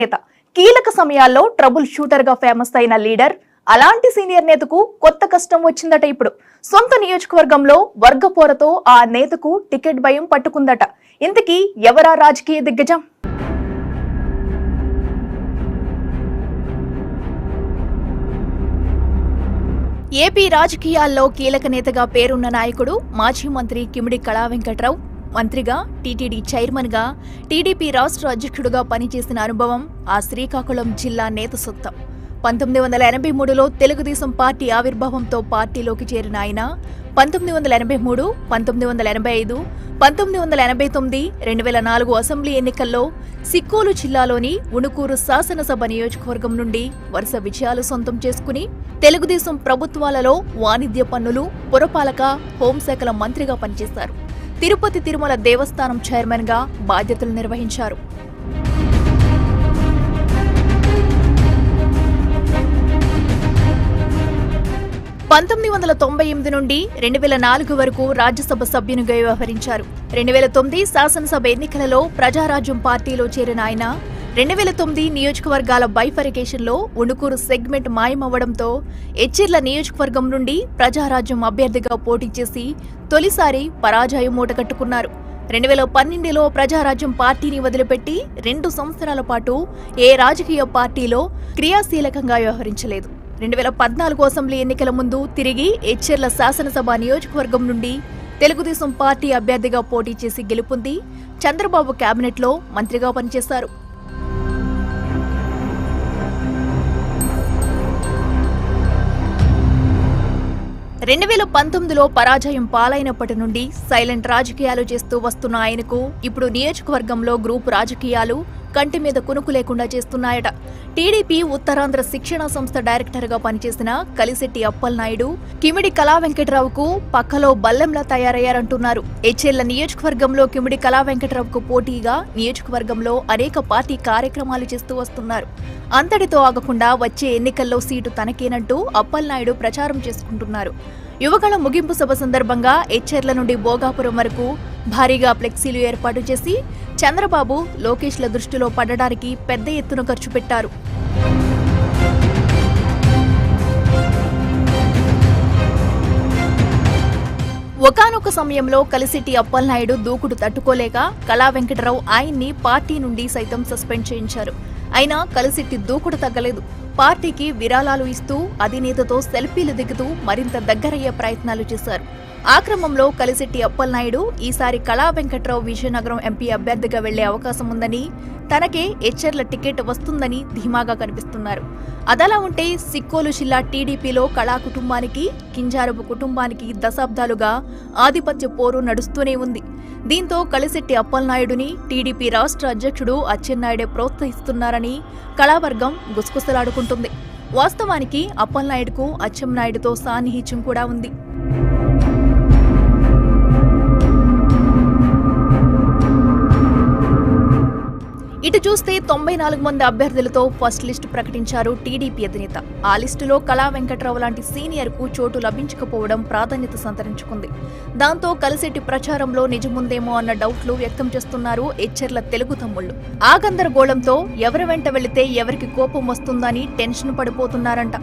నేత కీలక సమయాల్లో ట్రబుల్ షూటర్ గా ఫేమస్ అయిన లీడర్. అలాంటి సీనియర్ నేతకు కొత్త కష్టం వచ్చిందట. ఇప్పుడు సొంత నియోజకవర్గంలో వర్గపోరతో ఆ నేతకు టికెట్ భయం పట్టుకుందట. ఇంతకీ ఎవరా రాజకీయ దిగ్గజం? ఏపీ రాజకీయాల్లో కీలక నేతగా పేరున్న నాయకుడు మాజీ మంత్రి కిమిడి కళా వెంకట్రావు. మంత్రిగా, టీటీడీ చైర్మన్ గా, టీడీపీ రాష్ట్ర అధ్యక్షుడుగా పనిచేసిన అనుభవం ఆ శ్రీకాకుళం జిల్లా నేత సొంతం. 1983లో తెలుగుదేశం పార్టీ ఆవిర్భావంతో పార్టీలోకి చేరిన ఆయన 1983, 1985, 1989, 2004 అసెంబ్లీ ఎన్నికల్లో సిక్కోలు జిల్లాలోని ఉణుకూరు శాసనసభ నియోజకవర్గం నుండి వరుస విజయాలు సొంతం చేసుకుని తెలుగుదేశం ప్రభుత్వాలలో వాణిజ్య పన్నులు, పురపాలక, హోంశాఖల మంత్రిగా పనిచేశారు. తిరుపతి తిరుమల దేవస్థానం చైర్మన్ గా బాధ్యతలు నిర్వహించారు. నుండి 2004 వరకు రాజ్యసభ సభ్యునిగా వ్యవహరించారు. 2009 శాసనసభ ఎన్నికలలో ప్రజారాజ్యం పార్టీలో చేరిన ఆయన 2009 నియోజకవర్గాల బైఫరికేషన్ లో ఉణుకూరు సెగ్మెంట్ మాయమవ్వడంతో ఎచ్చెర్ల నియోజకవర్గం నుండి ప్రజారాజ్యం అభ్యర్థిగా పోటీ చేసి తొలిసారి పరాజయం మూటగట్టుకున్నారు. 2012లో ప్రజారాజ్యం పార్టీని వదిలిపెట్టి 2 సంవత్సరాల పాటు ఏ రాజకీయ పార్టీలో క్రియాశీలకంగా వ్యవహరించలేదు. 2014 అసెంబ్లీ ఎన్నికల ముందు తిరిగి ఎచ్చెర్ల శాసనసభ నియోజకవర్గం నుండి తెలుగుదేశం పార్టీ అభ్యర్థిగా పోటీ చేసి గెలుపొంది చంద్రబాబు కేబినెట్లో మంత్రిగా పనిచేశారు. 2019లో పరాజయం పాలైనప్పటి నుండి సైలెంట్ రాజకీయాలు చేస్తూ వస్తున్న ఆయనకు ఇప్పుడు నియోజకవర్గంలో గ్రూప్ రాజకీయాలు కంటి మీద కునుకు లేకుండా చేస్తున్నాయట. టీడీపీ ఉత్తరాంధ్ర శిక్షణ సంస్థ డైరెక్టర్ గా పనిచేసిన కలిశెట్టి అప్పలనాయుడు కిమిడి కళా వెంకట్రావుకు పక్కలో బల్లెంలా తయారయ్యారంటున్నారు. ఎచ్చెర్ల నియోజకవర్గంలో కిమిడి కళా వెంకట్రావుకు పోటీగా నియోజకవర్గంలో అనేక పార్టీ కార్యక్రమాలు చేస్తూ వస్తున్నారు. అంతటితో ఆగకుండా వచ్చే ఎన్నికల్లో సీటు తనకేనంటూ అప్పలనాయుడు ప్రచారం చేసుకుంటున్నారు. యువగళ ముగింపు సభ సందర్భంగా ఎచ్చెర్ల నుండి భోగాపురం వరకు భారీగా ఫ్లెక్సీలు ఏర్పాటు చేసి చంద్రబాబు, లోకేష్ల దృష్టిలో పడడానికి పెద్ద ఎత్తున ఖర్చు పెట్టారు. ఒకానొక సమయంలో కలిశెట్టి అప్పలనాయుడు దూకుడు తట్టుకోలేక కళా వెంకటరావు ఆయన్ని పార్టీ నుండి సైతం సస్పెండ్ చేయించారు. అయినా కలిశెట్టి దూకుడు తగ్గలేదు. పార్టీకి విరాళాలు ఇస్తూ అధినేతతో సెల్ఫీలు దిగుతూ మరింత దగ్గరయ్యే ప్రయత్నాలు చేశారు. ఆ క్రమంలో కలిశెట్టి అప్పలనాయుడు ఈసారి కళా వెంకట్రావు విజయనగరం ఎంపీ అభ్యర్థిగా వెళ్లే అవకాశం ఉందని, తనకే ఎచ్చెర్ల టికెట్ వస్తుందని ధీమాగా కనిపిస్తున్నారు. అదలా ఉంటే సిక్కోలు జిల్లా టీడీపీలో కళా కుటుంబానికి, కింజారపు కుటుంబానికి దశాబ్దాలుగా ఆధిపత్య పోరు నడుస్తూనే ఉంది. దీంతో కలిశెట్టి అప్పలనాయుడుని టీడీపీ రాష్ట్ర అధ్యక్షుడు అచ్చెన్నాయుడే ప్రోత్సహిస్తున్నారని కళావర్గం గుసగుసలాడుకుంటుంది. వాస్తవానికి అప్పలనాయుడుకు అచ్చెన్నాయుడుతో సాన్నిహిత్యం కూడా ఉంది. ఇటు చూస్తే 94 మంది అభ్యర్థులతో ఫస్ట్ లిస్టు ప్రకటించారు టీడీపీ అధినేత. ఆ లిస్టులో కళా వెంకట్రావు లాంటి సీనియర్ కు చోటు లభించకపోవడం ప్రాధాన్యత సంతరించుకుంది. దాంతో కలిశెట్టి ప్రచారంలో నిజముందేమో అన్న డౌట్లు వ్యక్తం చేస్తున్నారు ఎచ్చెర్ల తెలుగు తమ్ముళ్లు. ఆ గందరగోళంతో ఎవరి వెంట వెళితే ఎవరికి కోపం వస్తుందని టెన్షన్ పడిపోతున్నారంట.